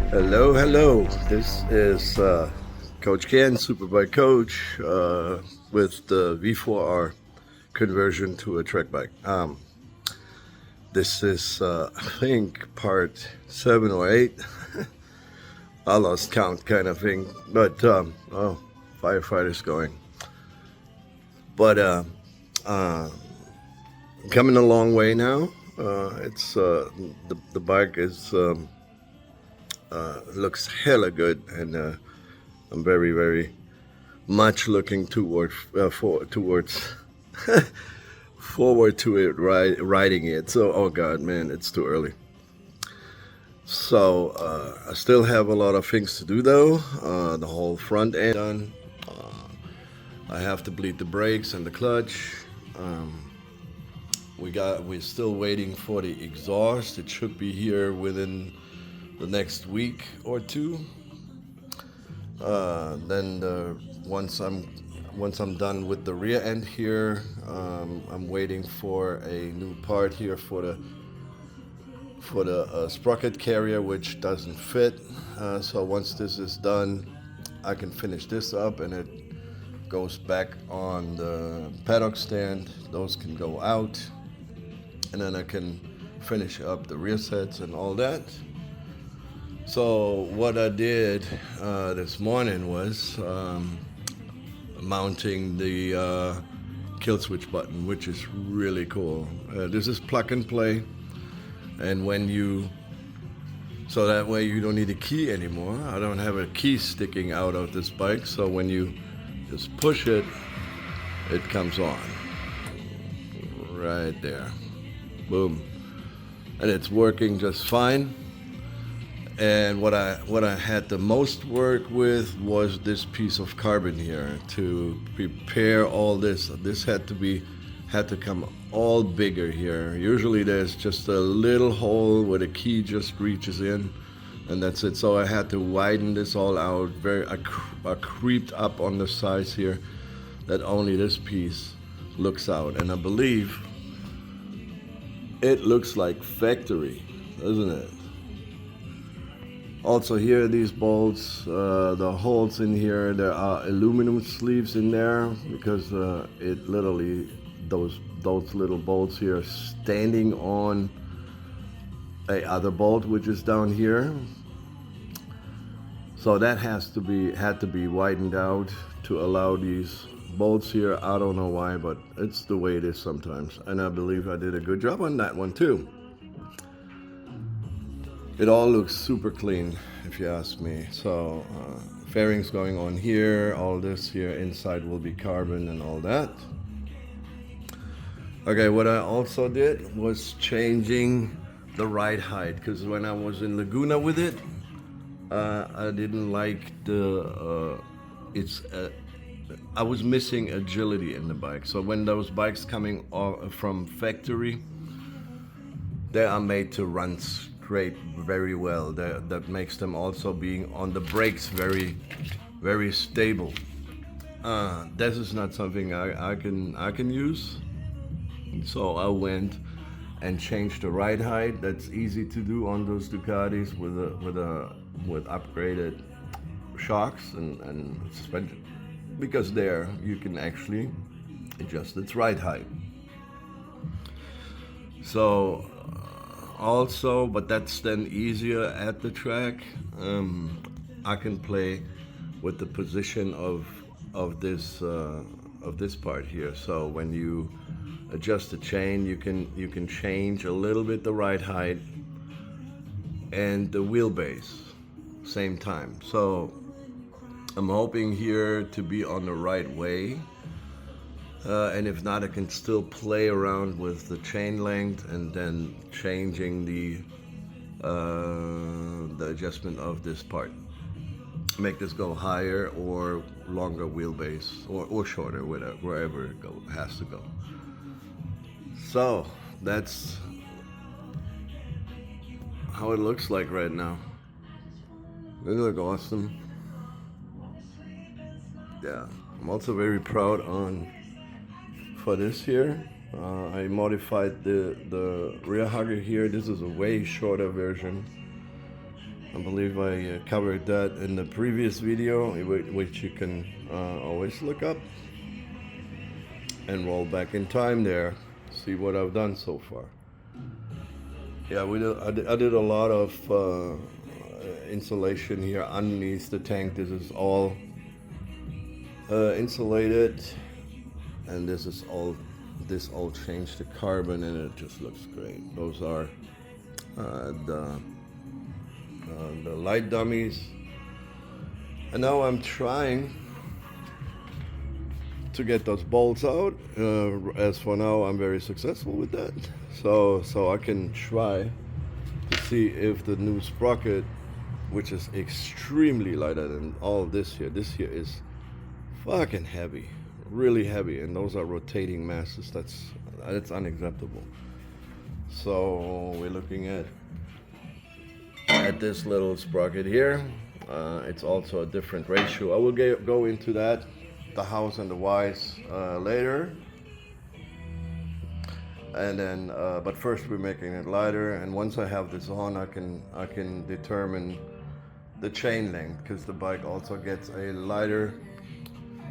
Hello, hello. This is Coach Ken, Superbike-Coach, with the V4R conversion to a track bike. This is, I think, part 7 or 8. I lost count, kind of thing. But oh, firefighters going. But uh, coming a long way now. It's the bike is looks hella good, and I'm very, very much looking towards forward to it, riding it. So, oh God, man, it's too early. So I still have a lot of things to do though. The whole front end done. I have to bleed the brakes and the clutch. Um, we're still waiting for the exhaust. It should be here within the next week or two. Then once I'm done with the rear end here, I'm waiting for a new part here for the sprocket carrier, which doesn't fit. So once this is done, I can finish this up, and it goes back on the paddock stand. Those can go out, and then I can finish up the rear sets and all that. So what I did this morning was mounting the kill switch button, which is really cool. This is plug and play, and so that way you don't need a key anymore. I don't have a key sticking out of this bike, so when you just push it, it comes on right there. Boom. And it's working just fine. And what I had the most work with was this piece of carbon here to prepare all this. This had to come all bigger here. Usually there's just a little hole where the key just reaches in, and that's it. So I had to widen this all out. I creeped up on the sides here that only this piece looks out, and I believe it looks like factory, doesn't it? Also here, these bolts, the holes in here, there are aluminum sleeves in there because it literally, those little bolts here standing on a other bolt which is down here. So that had to be widened out to allow these bolts here. I don't know why, but it's the way it is sometimes. And I believe I did a good job on that one too. It all looks super clean, if you ask me. So fairings going on here, all this here inside will be carbon and all that. Okay, what I also did was changing the ride height, because when I was in Laguna with it, I didn't like I was missing agility in the bike. So when those bikes coming from factory, they are made to run straight very well. That makes them also being on the brakes very, very stable. This is not something I can use. So I went and changed the ride height. That's easy to do on those Ducatis with upgraded shocks and suspension, because there you can actually adjust its ride height. So also, but that's then easier at the track. I can play with the position of this part here. So when you adjust the chain, you can change a little bit the ride height and the wheelbase same time. So I'm hoping here to be on the right way. And if not, I can still play around with the chain length and then changing the adjustment of this part. Make this go higher or longer wheelbase, or shorter, wherever it has to go. So that's how it looks like right now. They look awesome. Yeah, I'm also very proud for this here. I modified the rear hugger here. This is a way shorter version. I believe I covered that in the previous video, which you can always look up and roll back in time there, see what I've done so far. Yeah, I did a lot of insulation here underneath the tank. This is all insulated, and this all changed to carbon, and it just looks great. Those are the light dummies, and now I'm trying to get those bolts out. As for now, I'm very successful with that, so I can try to see if the new sprocket, which is extremely lighter than all of this here is fucking heavy, really heavy, and those are rotating masses. That's unacceptable. So we're looking at this little sprocket here. It's also a different ratio. I will go into that, the hows and the whys, later. And then, but first we're making it lighter. And once I have this on, I can determine the chain length, because the bike also gets a lighter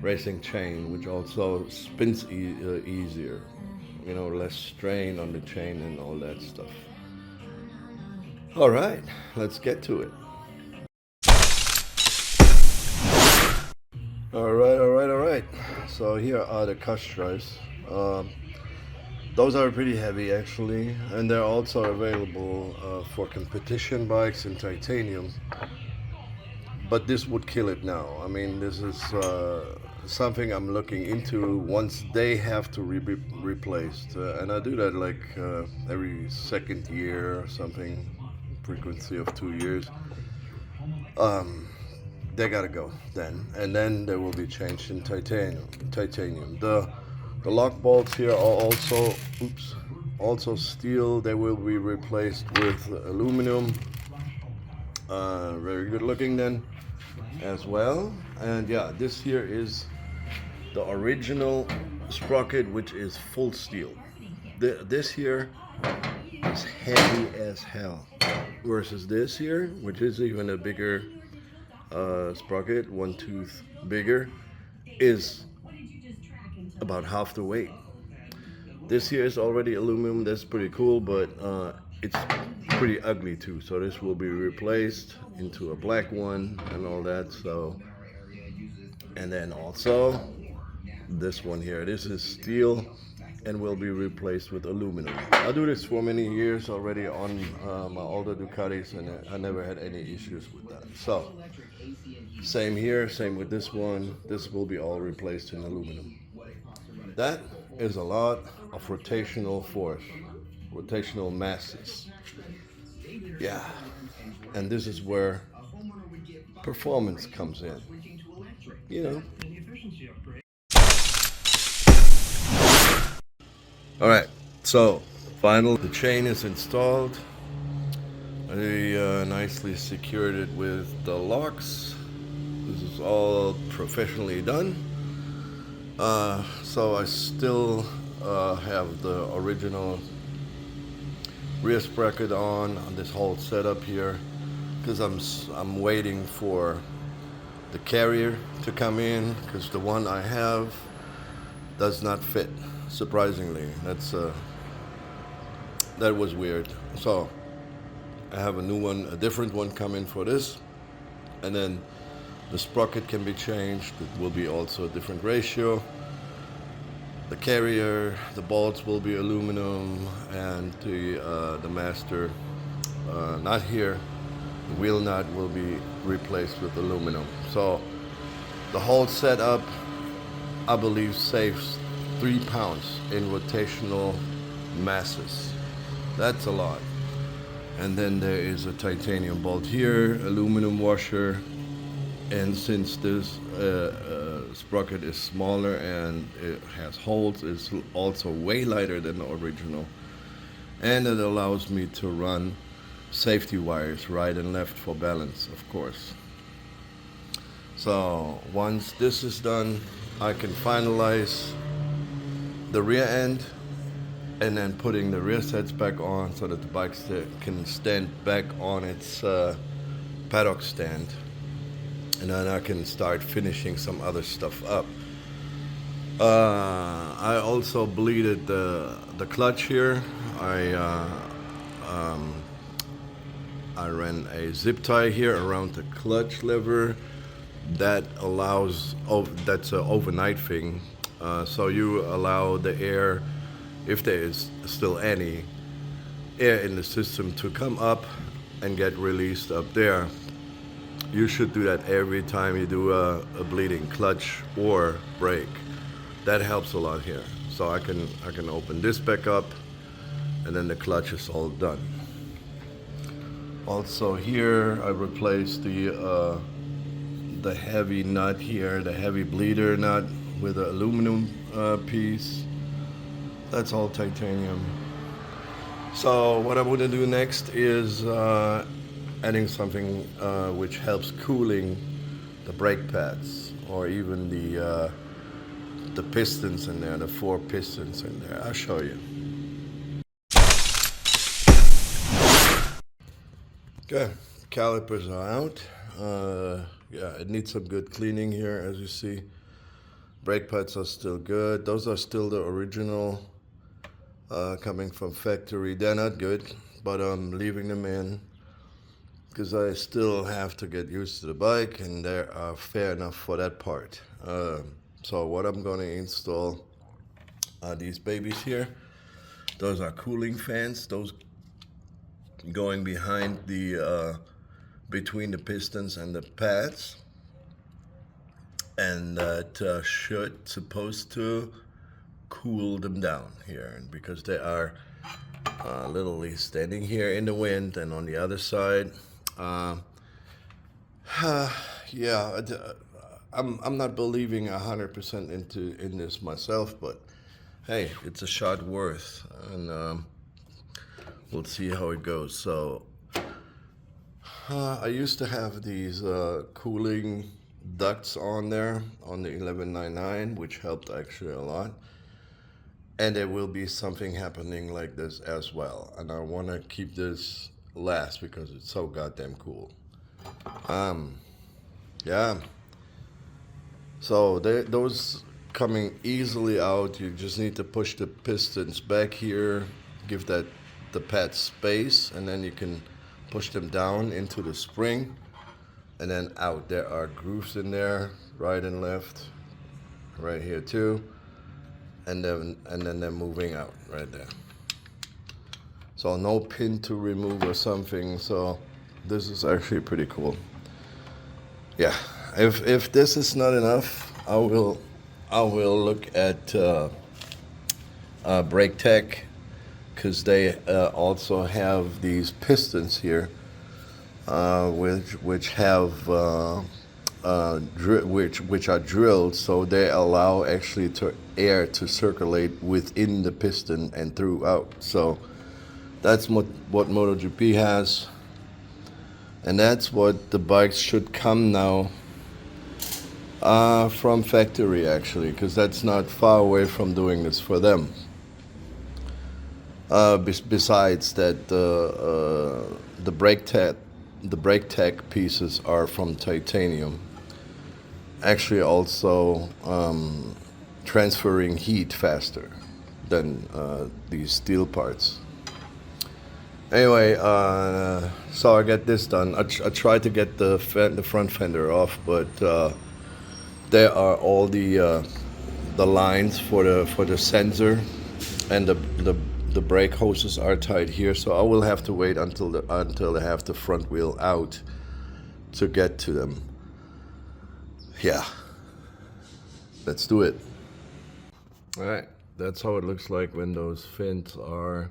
racing chain, which also spins easier. You know, less strain on the chain and all that stuff. All right, let's get to it. All right. So here are the cush drives. Those are pretty heavy actually, and they're also available for competition bikes in titanium. But this would kill it now. I mean, this is something I'm looking into once they have to be replaced. And I do that like every second year or something, frequency of 2 years. They gotta go then, and then they will be changed in titanium. The lock bolts here are also steel. They will be replaced with aluminum. Very good looking then as well. And yeah, this here is the original sprocket, which is full steel. This here is heavy as hell, versus this here, which is even a bigger sprocket, one tooth bigger, is about half the weight. This here is already aluminum. That's pretty cool, but it's pretty ugly too. So this will be replaced into a black one and all that. So, and then also this one here, this is steel and will be replaced with aluminum. I do this for many years already on my older Ducatis, and I never had any issues with that. So same here, same with this one. This will be all replaced in aluminum. That is a lot of rotational force, rotational masses. Yeah, and this is where performance comes in, you know. All right, so the chain is installed. I nicely secured it with the locks. This is all professionally done. So I still have the original rear sprocket on this whole setup here, because I'm waiting for the carrier to come in, because the one I have does not fit. Surprisingly, that was weird. So I have a new one, a different one coming for this, and then the sprocket can be changed. It will be also a different ratio. The carrier, the bolts will be aluminum, and the master, not here, the wheel nut will be replaced with aluminum. So the whole setup, I believe, saves 3 pounds in rotational masses. That's a lot. And then there is a titanium bolt here, aluminum washer, and since this sprocket is smaller and it has holes, it's also way lighter than the original, and it allows me to run safety wires right and left for balance, of course. So once this is done, I can finalize the rear end, and then putting the rear sets back on so that the bike can stand back on its paddock stand, and then I can start finishing some other stuff up. I also bleeded the clutch here. I ran a zip tie here around the clutch lever. That allows, that's an overnight thing. So you allow the air, if there is still any air in the system, to come up and get released up there. You should do that every time you do a bleeding clutch or brake. That helps a lot here. So I can open this back up, and then the clutch is all done. Also here I replaced the heavy nut here, the heavy bleeder nut, with an aluminum piece. That's all titanium. So what I'm going to do next is adding something which helps cooling the brake pads, or even the pistons in there, the 4 pistons in there. I'll show you. Okay, calipers are out. Yeah, it needs some good cleaning here, as you see. Brake pads are still good. Those are still the original, coming from factory. They're not good, but I'm leaving them in because I still have to get used to the bike, and they are fair enough for that part. So what I'm going to install are these babies here. Those are cooling fans. Those going behind the between the pistons and the pads, and that supposed to cool them down here, because they are literally standing here in the wind, and on the other side, yeah, I'm not believing 100% in this myself, but hey, it's a shot worth, and we'll see how it goes. So I used to have these cooling ducts on there on the 1199, which helped actually a lot. And there will be something happening like this as well. And I want to keep this last because it's so goddamn cool. Yeah. So those coming easily out. You just need to push the pistons back here, give the pad space, and then you can push them down into the spring, and then out. There are grooves in there, right and left, right here too, and then they're moving out right there. So no pin to remove or something. So this is actually pretty cool. Yeah, if this is not enough, I will look at Brake Tech, because they also have these pistons here, which have which are drilled, so they allow actually air to circulate within the piston and throughout. So that's what MotoGP has, and that's what the bikes should come now from factory, actually, because that's not far away from doing this for them. Besides that, the brake tech pieces are from titanium. Actually, also transferring heat faster than these steel parts. Anyway, so I get this done. I tried to get the front fender off, but there are all the lines for the sensor, and the brake hoses are tied here, so I will have to wait until they have the front wheel out to get to them. Yeah, let's do it. All right, that's how it looks like when those fins are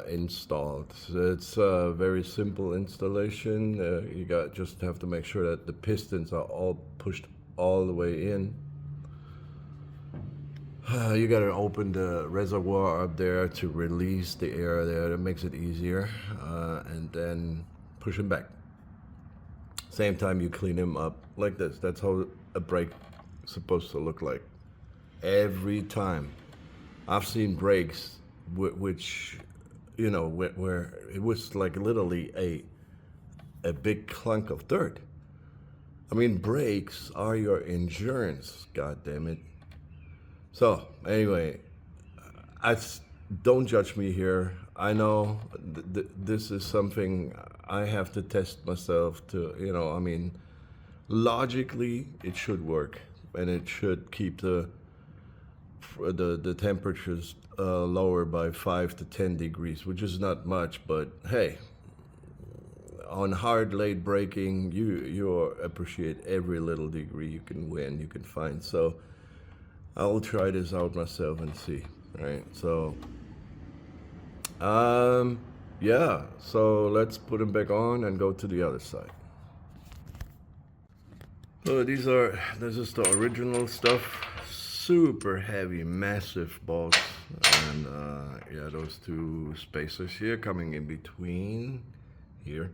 installed. So it's a very simple installation. You just have to make sure that the pistons are all pushed all the way in. You gotta open the reservoir up there to release the air there. That makes it easier, and then push them back. Same time you clean them up like this. That's how a brake is supposed to look like. Every time. I've seen brakes which, you know, where it was like literally a big clunk of dirt. I mean, brakes are your endurance, god damn it. So, anyway, don't judge me here. I know this is something I have to test myself to, I mean, logically it should work and it should keep the temperatures lower by 5 to 10 degrees, which is not much, but hey, on hard late braking, you appreciate every little degree you can win, you can find. So I'll try this out myself and see, right? So yeah, so let's put them back on and go to the other side. So this is the original stuff. Super heavy, massive bolts, and yeah, those two spacers here coming in between here.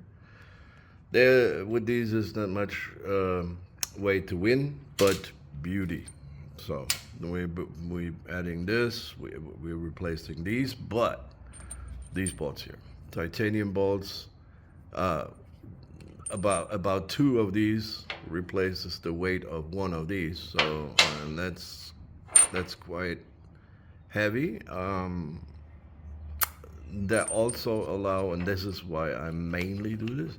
There, with these is not much way to win, but beauty. So we adding this, we're replacing these, but these bolts here, titanium bolts. About 2 of these replaces the weight of 1 of these. So and that's quite heavy. That also allow, and this is why I mainly do this,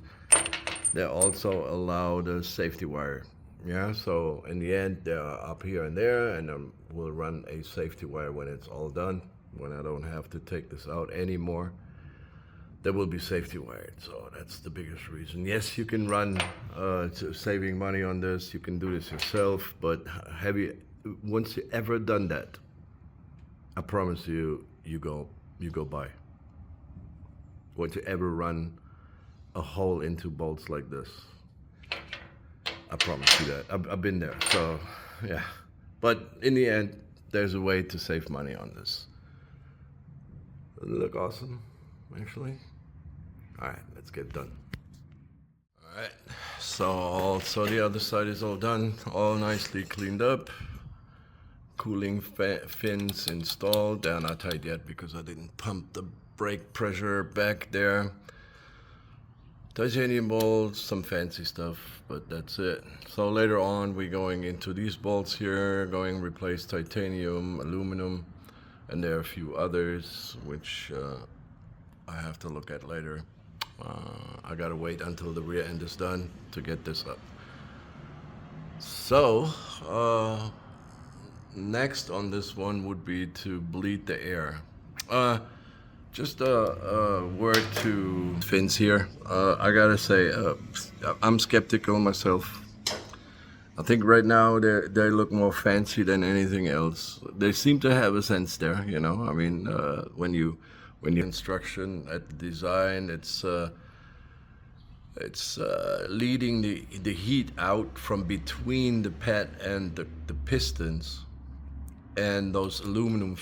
they also allow the safety wire. Yeah, so in the end they're up here and there, and we'll run a safety wire when it's all done, when I don't have to take this out anymore. There will be safety wired, so that's the biggest reason. Yes, you can run saving money on this, you can do this yourself, but once you ever done that, I promise you, you go buy. Once you ever run a hole into bolts like this, I promise you that. I've been there, so yeah. But in the end, there's a way to save money on this. Doesn't it look awesome, actually? All right, let's get done. All right, so the other side is all done, all nicely cleaned up. Cooling fins installed. They're not tight yet because I didn't pump the brake pressure back there. Titanium bolts, some fancy stuff, but that's it. So later on we're going into these bolts here, going to replace titanium, aluminum, and there are a few others which I have to look at later. I gotta wait until the rear end is done to get this up. So next on this one would be to bleed the air. Just a word to fins here. I gotta say, I'm skeptical myself. I think right now they look more fancy than anything else. They seem to have a sense there, I mean, when you instruction at the design, it's leading the heat out from between the pad and the pistons, and those aluminum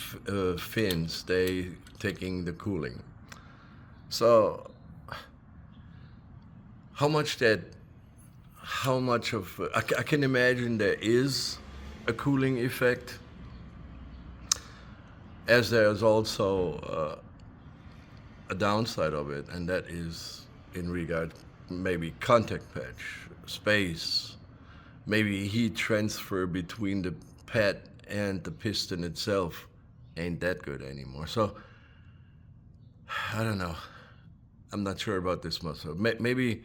fins, they taking the cooling. So how much of I can imagine there is a cooling effect, as there is also a downside of it, and that is in regard maybe contact patch, space, maybe heat transfer between the pad and the piston itself ain't that good anymore. So I don't know. I'm not sure about this muscle. Maybe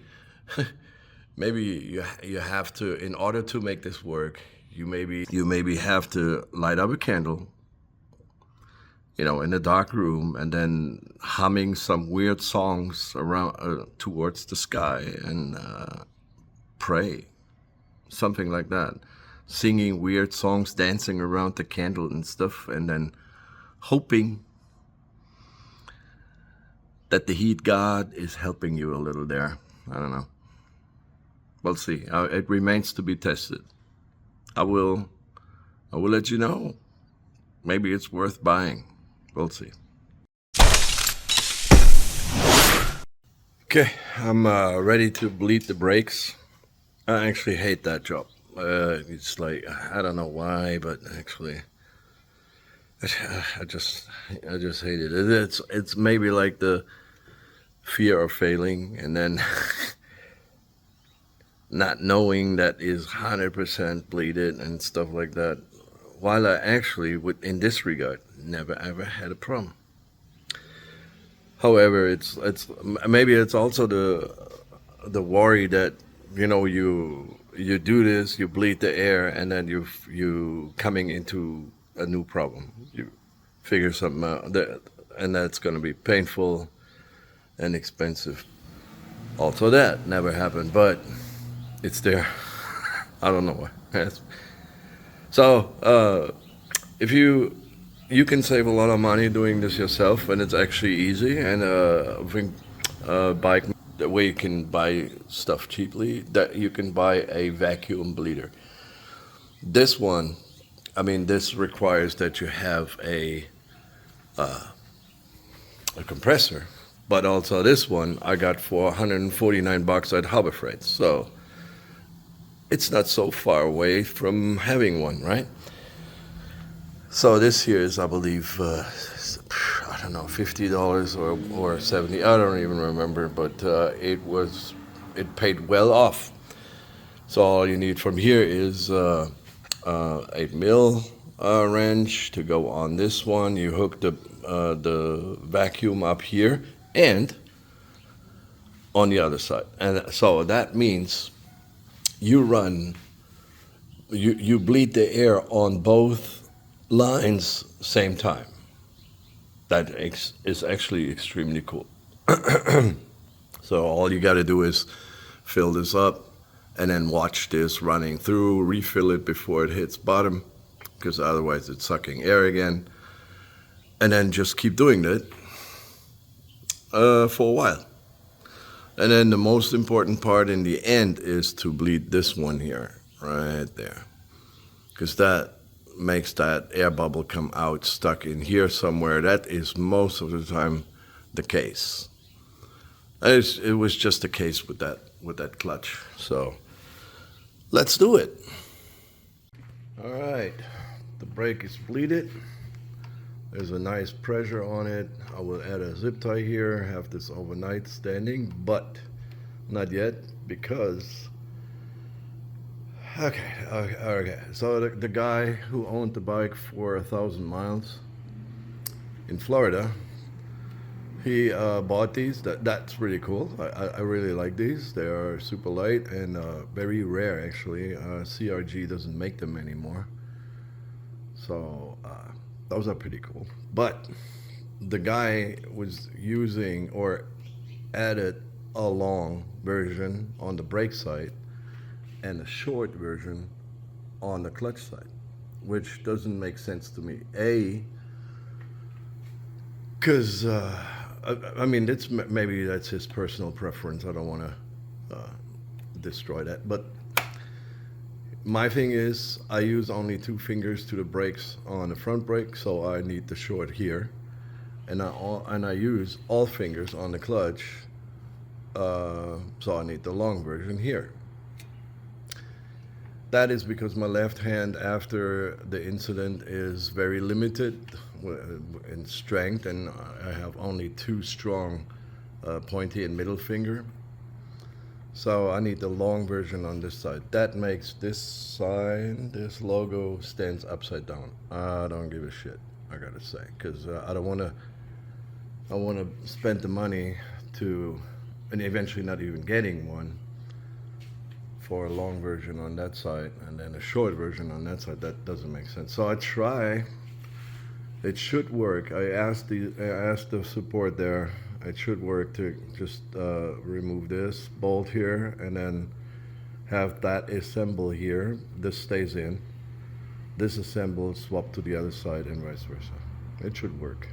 you have to, in order to make this work, you maybe have to light up a candle, in a dark room, and then humming some weird songs around towards the sky and pray, something like that. Singing weird songs, dancing around the candle and stuff, and then hoping that the heat god is helping you a little there. I don't know. We'll see. It remains to be tested. I will let you know. Maybe it's worth buying. We'll see. Okay, I'm ready to bleed the brakes. I actually hate that job. It's like, I don't know why, but actually, I just hate it. It's maybe like the fear of failing, and then not knowing that is 100% bleeded and stuff like that. While I actually would, in this regard, never ever had a problem. However, it's maybe it's also the worry that you do this, you bleed the air, and then you coming into a new problem. You figure something out, and that's going to be painful and expensive. Also, that never happened, but it's there. I don't know why. So, if you can save a lot of money doing this yourself, and it's actually easy. And I think bike the way you can buy stuff cheaply, that you can buy a vacuum bleeder. This one, I mean, this requires that you have a compressor, but also this one I got for $149 at Harbor Freight. So it's not so far away from having one, right? So this here is, I believe, I don't know, $50 or $70. I don't even remember, but it paid well off. So all you need from here is 8 mil wrench to go on this one. You hook the vacuum up here and on the other side, and so that means you bleed the air on both lines same time. That is actually extremely cool. So all you got to do is fill this up and then watch this running through, refill it before it hits bottom, because otherwise it's sucking air again, and then just keep doing it for a while. And then the most important part in the end is to bleed this one here, right there, because that makes that air bubble come out stuck in here somewhere. That is most of the time the case. It was just the case with that clutch. So let's do it. All right, the brake is bleeded. There's a nice pressure on it. I will add a zip tie here, have this overnight standing, but not yet, because okay. So the guy who owned the bike for 1,000 miles in Florida, he bought these. That's pretty cool. I really like these. They are super light and very rare, actually. CRG doesn't make them anymore. So those are pretty cool. But the guy was using or added a long version on the brake side and a short version on the clutch side, which doesn't make sense to me. Because I mean, maybe that's his personal preference. I don't want to destroy that. But my thing is, I use only 2 fingers to the brakes on the front brake, so I need the short here, and I use all fingers on the clutch, so I need the long version here. That is because my left hand after the incident is very limited in strength, and I have only 2 strong pointy and middle finger. So I need the long version on this side. That makes this sign, this logo, stands upside down. I don't give a shit, I gotta say, because I want to spend the money to, and eventually not even getting one, for a long version on that side and then a short version on that side. That doesn't make sense. So I try. It should work. I asked the support there. It should work to just remove this bolt here and then have that assemble here. This stays in. This assembles, swap to the other side, and vice versa. It should work.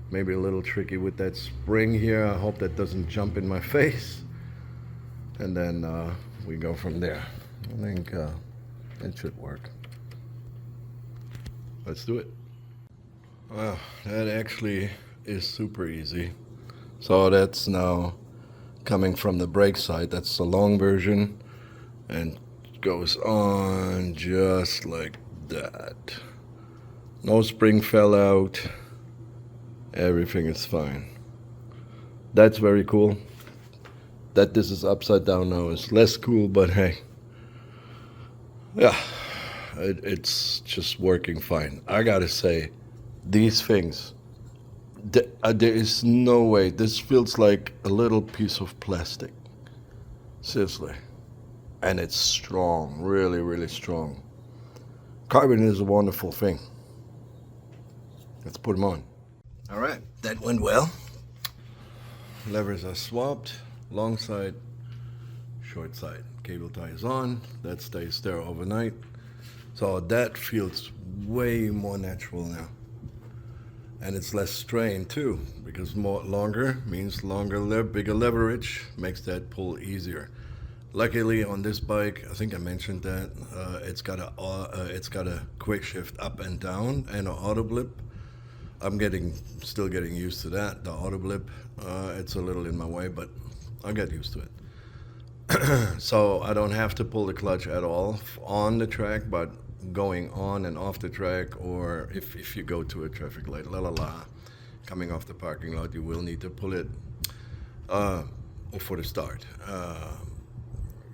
Maybe a little tricky with that spring here. I hope that doesn't jump in my face. And then we go from there. I think it should work. Let's do it. Well, that actually is super easy. So that's now coming from the brake side. That's the long version, and goes on just like that. No spring fell out. Everything is fine. That's very cool. That this is upside down now is less cool, but hey, yeah, it's just working fine. I gotta say, these things, there is no way. This feels like a little piece of plastic. Seriously. And it's strong, really, really strong. Carbon is a wonderful thing. Let's put them on. All right, that went well. Levers are swapped, long side, short side. Cable tie is on, that stays there overnight. So that feels way more natural now. And it's less strain too, because longer means bigger leverage, makes that pull easier. Luckily on this bike, I think I mentioned that, it's got a quick shift up and down and an auto blip. I'm still getting used to that. The auto blip, it's a little in my way, but I'll get used to it. So I don't have to pull the clutch at all on the track, but going on and off the track, or if you go to a traffic light, coming off the parking lot, you will need to pull it for the start.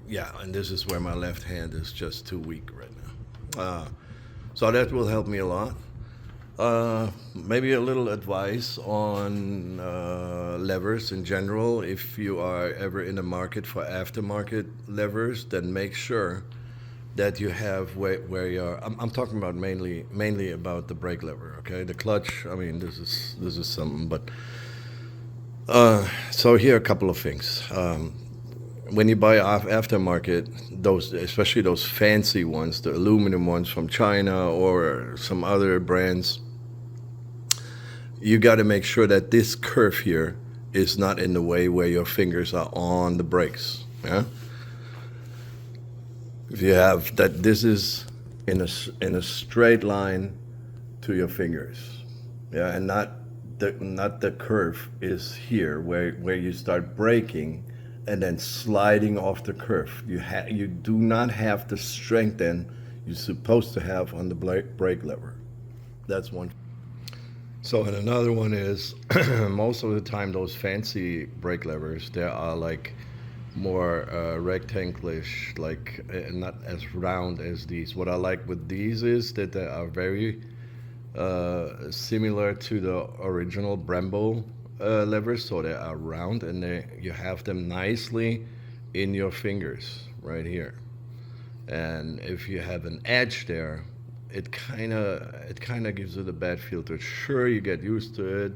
Yeah, and this is where my left hand is just too weak right now. So that will help me a lot. Maybe a little advice on levers in general. If you are ever in the market for aftermarket levers, then make sure that you have where you're. I'm talking about mainly about the brake lever. Okay, the clutch. I mean, this is something. But so here are a couple of things. When you buy aftermarket, especially those fancy ones, the aluminum ones from China or some other brands, you got to make sure that this curve here is not in the way where your fingers are on the brakes. Yeah. If you have that, this is in a straight line to your fingers. Yeah, and not the curve is here where you start braking and then sliding off the curve. You do not have the strength then you're supposed to have on the brake lever. That's one. So, and another one is most of the time those fancy brake levers, they are like more rectangleish, like not as round as these. What I like with these is that they are very similar to the original Brembo levers, so they are round and you have them nicely in your fingers right here. And if you have an edge there, it kind of gives it a bad feel to it. Sure, you get used to it,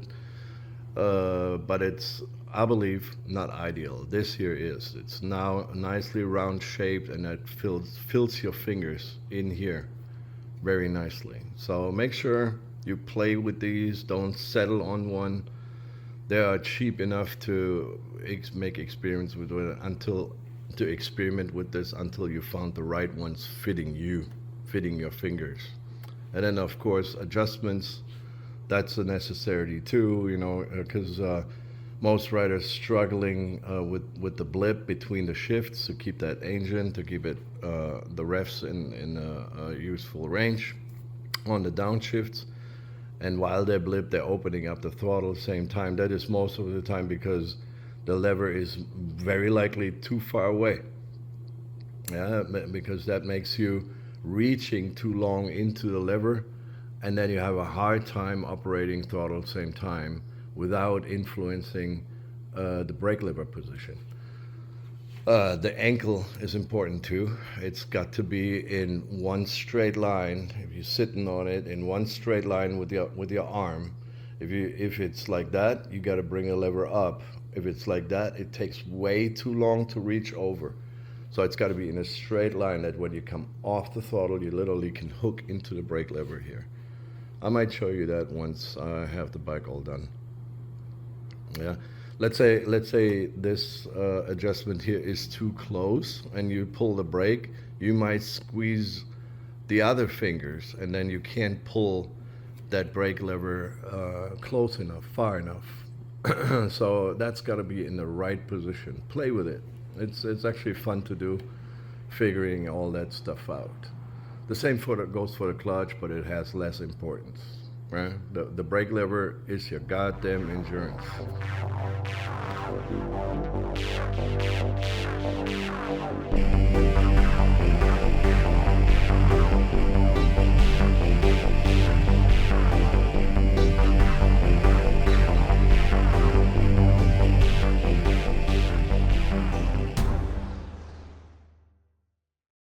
but it's, I believe, not ideal. This here is. It's now nicely round shaped, and that fills your fingers in here very nicely. So make sure you play with these. Don't settle on one. They are cheap enough to make experiments with it experiment with this until you found the right ones fitting your fingers. And then of course adjustments, that's a necessity too, you know, because most riders struggling with the blip between the shifts to keep that engine, to keep it the revs in a useful range on the downshifts. And while they blip, they're opening up the throttle at the same time. That is most of the time because the lever is very likely too far away. Yeah, because that makes you reaching too long into the lever, and then you have a hard time operating throttle at the same time without influencing the brake lever position. The ankle is important too. It's got to be in one straight line. If you're sitting on it in one straight line with your arm, if it's like that, you got to bring the lever up. If it's like that, it takes way too long to reach over. So it's got to be in a straight line that when you come off the throttle, you literally can hook into the brake lever here. I might show you that once I have the bike all done. Yeah. Let's say this adjustment here is too close and you pull the brake, you might squeeze the other fingers and then you can't pull that brake lever close enough, far enough. So that's got to be in the right position. Play with it. It's actually fun to do, figuring all that stuff out. The same goes for the clutch, but it has less importance. right? The brake lever is your goddamn endurance.